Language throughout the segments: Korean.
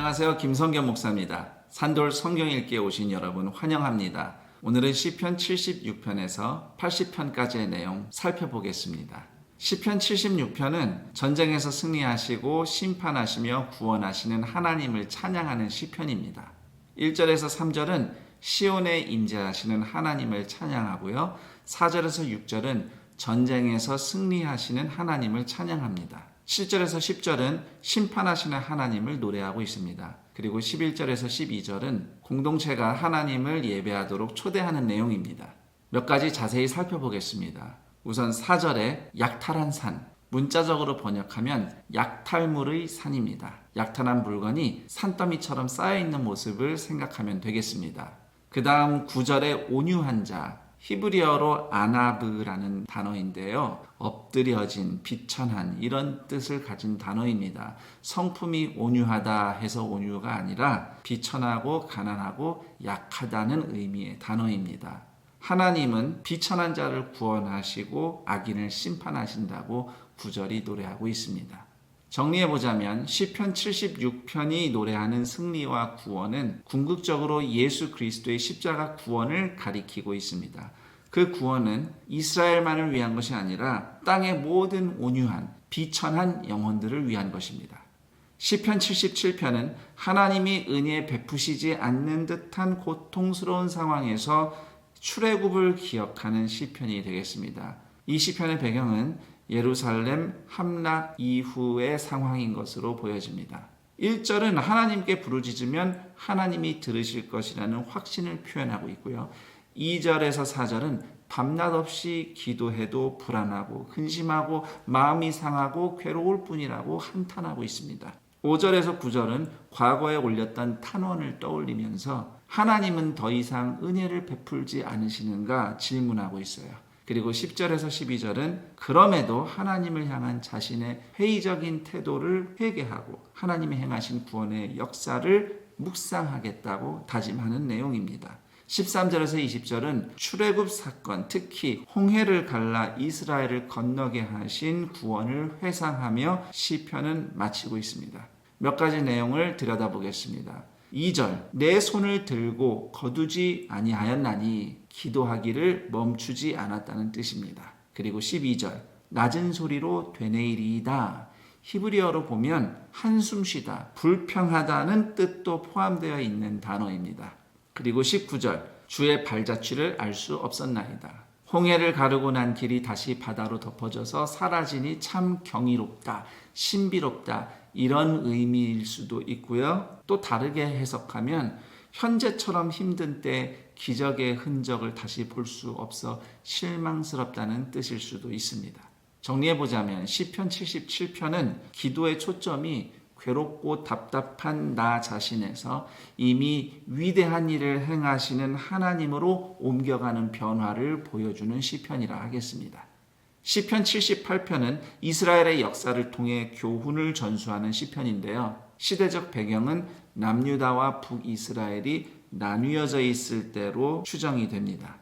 안녕하세요. 김성겸 목사입니다. 산돌 성경 읽기에 오신 여러분 환영합니다. 오늘은 시편 76편에서 80편까지의 내용 살펴보겠습니다. 시편 76편은 전쟁에서 승리하시고 심판하시며 구원하시는 하나님을 찬양하는 시편입니다. 1절에서 3절은 시온에 임재하시는 하나님을 찬양하고요. 4절에서 6절은 전쟁에서 승리하시는 하나님을 찬양합니다. 7절에서 10절은 심판하시는 하나님을 노래하고 있습니다. 그리고 11절에서 12절은 공동체가 하나님을 예배하도록 초대하는 내용입니다. 몇 가지 자세히 살펴보겠습니다. 우선 4절에 약탈한 산, 문자적으로 번역하면 약탈물의 산입니다. 약탈한 물건이 산더미처럼 쌓여있는 모습을 생각하면 되겠습니다. 그 다음 9절에 온유한 자, 히브리어로 아나브라는 단어인데요. 엎드려진, 비천한 이런 뜻을 가진 단어입니다. 성품이 온유하다 해서 온유가 아니라 비천하고 가난하고 약하다는 의미의 단어입니다. 하나님은 비천한 자를 구원하시고 악인을 심판하신다고 구절이 노래하고 있습니다. 정리해보자면 시편 76편이 노래하는 승리와 구원은 궁극적으로 예수 그리스도의 십자가 구원을 가리키고 있습니다. 그 구원은 이스라엘만을 위한 것이 아니라 땅의 모든 온유한 비천한 영혼들을 위한 것입니다. 시편 77편은 하나님이 은혜 베푸시지 않는 듯한 고통스러운 상황에서 출애굽을 기억하는 시편이 되겠습니다. 이 시편의 배경은 예루살렘 함락 이후의 상황인 것으로 보여집니다. 1절은 하나님께 부르짖으면 하나님이 들으실 것이라는 확신을 표현하고 있고요. 2절에서 4절은 밤낮 없이 기도해도 불안하고 근심하고 마음이 상하고 괴로울 뿐이라고 한탄하고 있습니다. 5절에서 9절은 과거에 올렸던 탄원을 떠올리면서 하나님은 더 이상 은혜를 베풀지 않으시는가 질문하고 있어요. 그리고 10절에서 12절은 그럼에도 하나님을 향한 자신의 회의적인 태도를 회개하고 하나님이 행하신 구원의 역사를 묵상하겠다고 다짐하는 내용입니다. 13절에서 20절은 출애굽 사건, 특히 홍해를 갈라 이스라엘을 건너게 하신 구원을 회상하며 시편은 마치고 있습니다. 몇 가지 내용을 들여다보겠습니다. 2절, 내 손을 들고 거두지 아니하였나니 기도하기를 멈추지 않았다는 뜻입니다. 그리고 12절, 낮은 소리로 되뇌이리이다. 히브리어로 보면 한숨 쉬다, 불평하다는 뜻도 포함되어 있는 단어입니다. 그리고 19절, 주의 발자취를 알 수 없었나이다. 홍해를 가르고 난 길이 다시 바다로 덮어져서 사라지니 참 경이롭다, 신비롭다 이런 의미일 수도 있고요. 또 다르게 해석하면 현재처럼 힘든 때 기적의 흔적을 다시 볼 수 없어 실망스럽다는 뜻일 수도 있습니다. 정리해보자면 시편 77편은 기도의 초점이 괴롭고 답답한 나 자신에서 이미 위대한 일을 행하시는 하나님으로 옮겨가는 변화를 보여주는 시편이라 하겠습니다. 시편 78편은 이스라엘의 역사를 통해 교훈을 전수하는 시편인데요. 시대적 배경은 남유다와 북이스라엘이 나뉘어져 있을 때로 추정이 됩니다.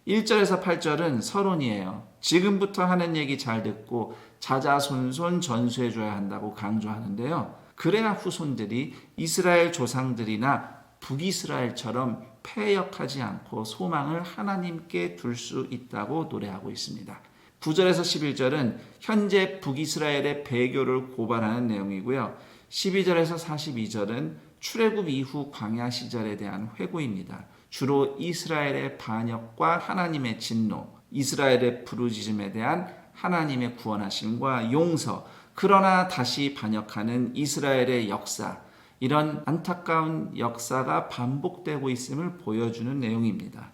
1절에서 8절은 서론이에요. 지금부터 하는 얘기 잘 듣고 자자손손 전수해줘야 한다고 강조하는데요. 그래야 후손들이 이스라엘 조상들이나 북이스라엘처럼 패역하지 않고 소망을 하나님께 둘 수 있다고 노래하고 있습니다. 9절에서 11절은 현재 북이스라엘의 배교를 고발하는 내용이고요. 12절에서 42절은 출애굽 이후 광야 시절에 대한 회고입니다. 주로 이스라엘의 반역과 하나님의 진노, 이스라엘의 부르짖음에 대한 하나님의 구원하심과 용서, 그러나 다시 반역하는 이스라엘의 역사, 이런 안타까운 역사가 반복되고 있음을 보여주는 내용입니다.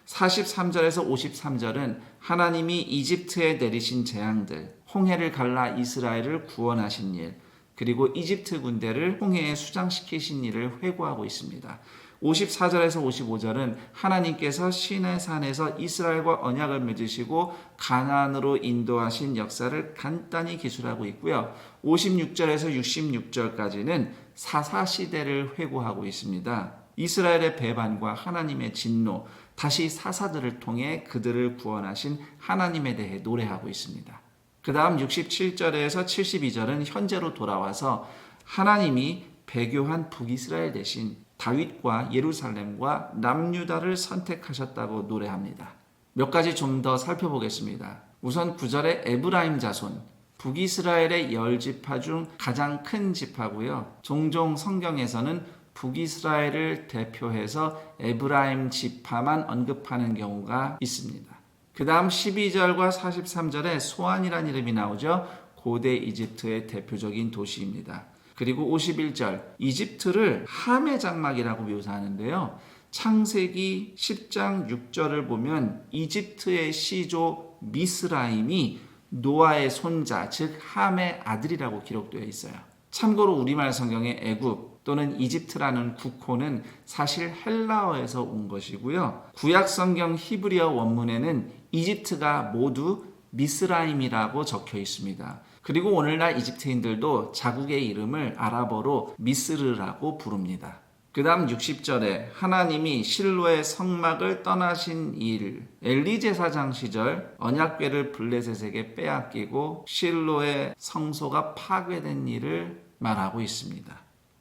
43절에서 53절은 하나님이 이집트에 내리신 재앙들, 홍해를 갈라 이스라엘을 구원하신 일, 그리고 이집트 군대를 홍해에 수장시키신 일을 회고하고 있습니다. 54절에서 55절은 하나님께서 시내산에서 이스라엘과 언약을 맺으시고 가나안으로 인도하신 역사를 간단히 기술하고 있고요. 56절에서 66절까지는 사사시대를 회고하고 있습니다. 이스라엘의 배반과 하나님의 진노, 다시 사사들을 통해 그들을 구원하신 하나님에 대해 노래하고 있습니다. 그 다음 67절에서 72절은 현재로 돌아와서 하나님이 배교한 북이스라엘 대신 다윗과 예루살렘과 남유다를 선택하셨다고 노래합니다. 몇 가지 좀 더 살펴보겠습니다. 우선 9절에 에브라임 자손, 북이스라엘의 10지파 중 가장 큰 지파고요. 종종 성경에서는 북이스라엘을 대표해서 에브라임 지파만 언급하는 경우가 있습니다. 그 다음 12절과 43절에 소안이라는 이름이 나오죠. 고대 이집트의 대표적인 도시입니다. 그리고 51절, 이집트를 함의 장막이라고 묘사하는데요. 창세기 10장 6절을 보면 이집트의 시조 미스라임이 노아의 손자, 즉 함의 아들이라고 기록되어 있어요. 참고로 우리말 성경의 애굽 또는 이집트라는 국호는 사실 헬라어에서 온 것이고요. 구약 성경 히브리어 원문에는 이집트가 모두 미스라임이라고 적혀 있습니다. 그리고 오늘날 이집트인들도 자국의 이름을 아랍어로 미스르라고 부릅니다. 그 다음 60절에 하나님이 실로의 성막을 떠나신 일, 엘리 제사장 시절 언약궤를 블레셋에게 빼앗기고 실로의 성소가 파괴된 일을 말하고 있습니다.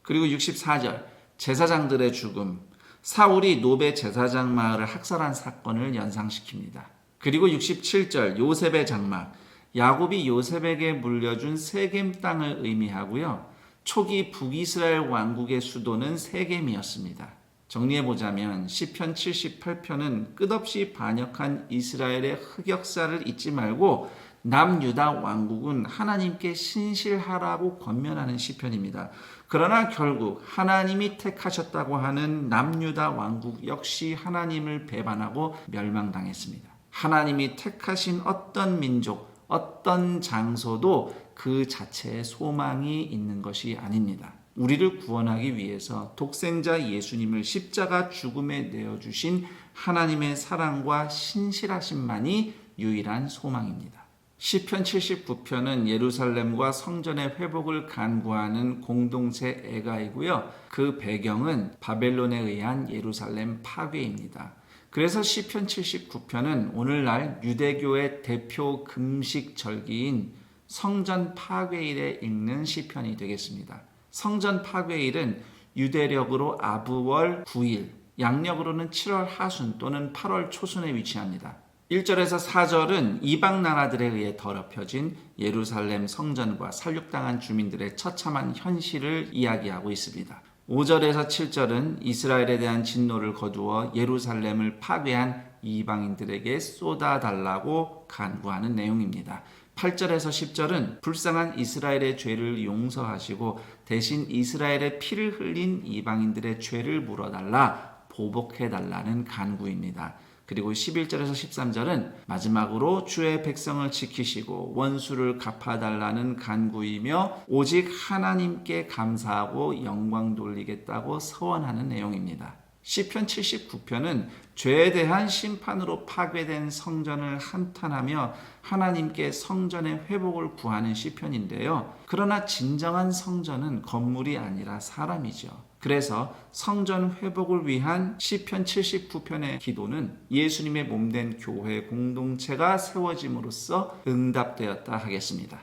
그리고 64절, 제사장들의 죽음, 사울이 노베 제사장 마을을 학살한 사건을 연상시킵니다. 그리고 67절, 요셉의 장막, 야곱이 요셉에게 물려준 세겜 땅을 의미하고요. 초기 북이스라엘 왕국의 수도는 세겜이었습니다. 정리해보자면 시편 78편은 끝없이 반역한 이스라엘의 흑역사를 잊지 말고 남유다 왕국은 하나님께 신실하라고 권면하는 시편입니다. 그러나 결국 하나님이 택하셨다고 하는 남유다 왕국 역시 하나님을 배반하고 멸망당했습니다. 하나님이 택하신 어떤 민족, 어떤 장소도 그 자체에 소망이 있는 것이 아닙니다. 우리를 구원하기 위해서 독생자 예수님을 십자가 죽음에 내어주신 하나님의 사랑과 신실하심만이 유일한 소망입니다. 시편 79편은 예루살렘과 성전의 회복을 간구하는 공동체 애가이고요. 그 배경은 바벨론에 의한 예루살렘 파괴입니다. 그래서 시편 79편은 오늘날 유대교의 대표 금식 절기인 성전 파괴일에 읽는 시편이 되겠습니다. 성전 파괴일은 유대력으로 아브월 9일, 양력으로는 7월 하순 또는 8월 초순에 위치합니다. 1절에서 4절은 이방 나라들에 의해 더럽혀진 예루살렘 성전과 살육당한 주민들의 처참한 현실을 이야기하고 있습니다. 5절에서 7절은 이스라엘에 대한 진노를 거두어 예루살렘을 파괴한 이방인들에게 쏟아달라고 간구하는 내용입니다. 8절에서 10절은 불쌍한 이스라엘의 죄를 용서하시고 대신 이스라엘의 피를 흘린 이방인들의 죄를 물어달라, 보복해달라는 간구입니다. 그리고 11절에서 13절은 마지막으로 주의 백성을 지키시고 원수를 갚아달라는 간구이며 오직 하나님께 감사하고 영광 돌리겠다고 서원하는 내용입니다. 시편 79편은 죄에 대한 심판으로 파괴된 성전을 한탄하며 하나님께 성전의 회복을 구하는 시편인데요. 그러나 진정한 성전은 건물이 아니라 사람이죠. 그래서 성전 회복을 위한 시편 79편의 기도는 예수님의 몸된 교회 공동체가 세워짐으로써 응답되었다 하겠습니다.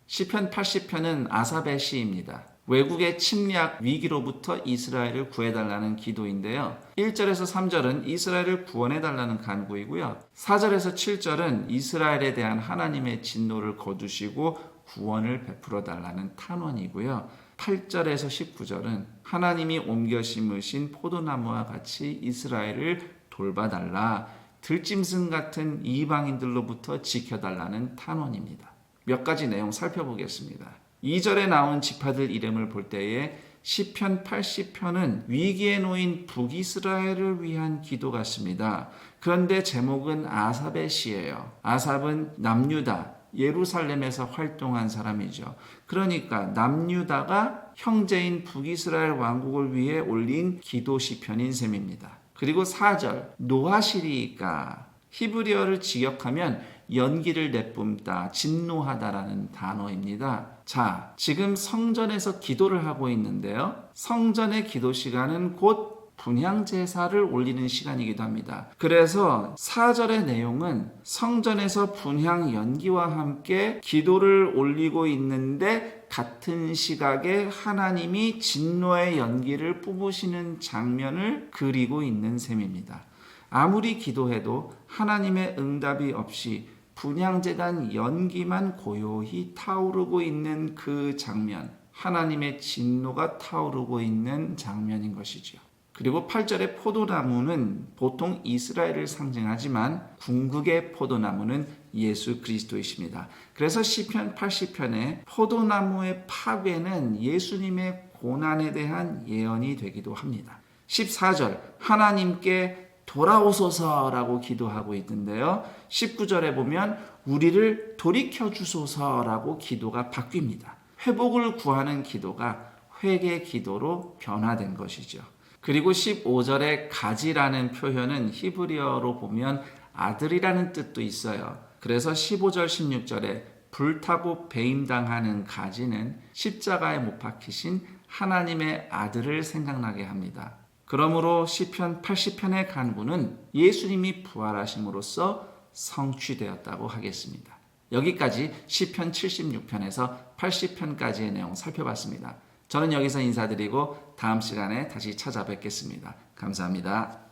시편 80편은 아삽의 시입니다. 외국의 침략 위기로부터 이스라엘을 구해달라는 기도인데요. 1절에서 3절은 이스라엘을 구원해달라는 간구이고요. 4절에서 7절은 이스라엘에 대한 하나님의 진노를 거두시고 구원을 베풀어달라는 탄원이고요. 8절에서 19절은 하나님이 옮겨 심으신 포도나무와 같이 이스라엘을 돌봐달라, 들짐승 같은 이방인들로부터 지켜달라는 탄원입니다. 몇 가지 내용 살펴보겠습니다. 2절에 나온 지파들 이름을 볼 때에 시편 80편은 위기에 놓인 북이스라엘을 위한 기도 같습니다. 그런데 제목은 아삽의 시예요. 아삽은 남유다, 예루살렘에서 활동한 사람이죠. 그러니까 남유다가 형제인 북이스라엘 왕국을 위해 올린 기도 시편인 셈입니다. 그리고 4절, 노하시리까, 히브리어를 직역하면 연기를 내뿜다, 진노하다라는 단어입니다. 자, 지금 성전에서 기도를 하고 있는데요. 성전의 기도 시간은 곧 분향 제사를 올리는 시간이기도 합니다. 그래서 4절의 내용은 성전에서 분향 연기와 함께 기도를 올리고 있는데 같은 시각에 하나님이 진노의 연기를 뿜으시는 장면을 그리고 있는 셈입니다. 아무리 기도해도 하나님의 응답이 없이 분향제단 연기만 고요히 타오르고 있는 그 장면, 하나님의 진노가 타오르고 있는 장면인 것이죠. 그리고 8절의 포도나무는 보통 이스라엘을 상징하지만 궁극의 포도나무는 예수 그리스도이십니다. 그래서 시편 80편에 포도나무의 파괴는 예수님의 고난에 대한 예언이 되기도 합니다. 14절 하나님께 돌아오소서라고 기도하고 있는데요. 19절에 보면 우리를 돌이켜 주소서라고 기도가 바뀝니다. 회복을 구하는 기도가 회개 기도로 변화된 것이죠. 그리고 15절에 가지라는 표현은 히브리어로 보면 아들이라는 뜻도 있어요. 그래서 15절 16절에 불타고 배임당하는 가지는 십자가에 못 박히신 하나님의 아들을 생각나게 합니다. 그러므로 시편 80편의 간구는 예수님이 부활하심으로써 성취되었다고 하겠습니다. 여기까지 시편 76편에서 80편까지의 내용 살펴봤습니다. 저는 여기서 인사드리고 다음 시간에 다시 찾아뵙겠습니다. 감사합니다.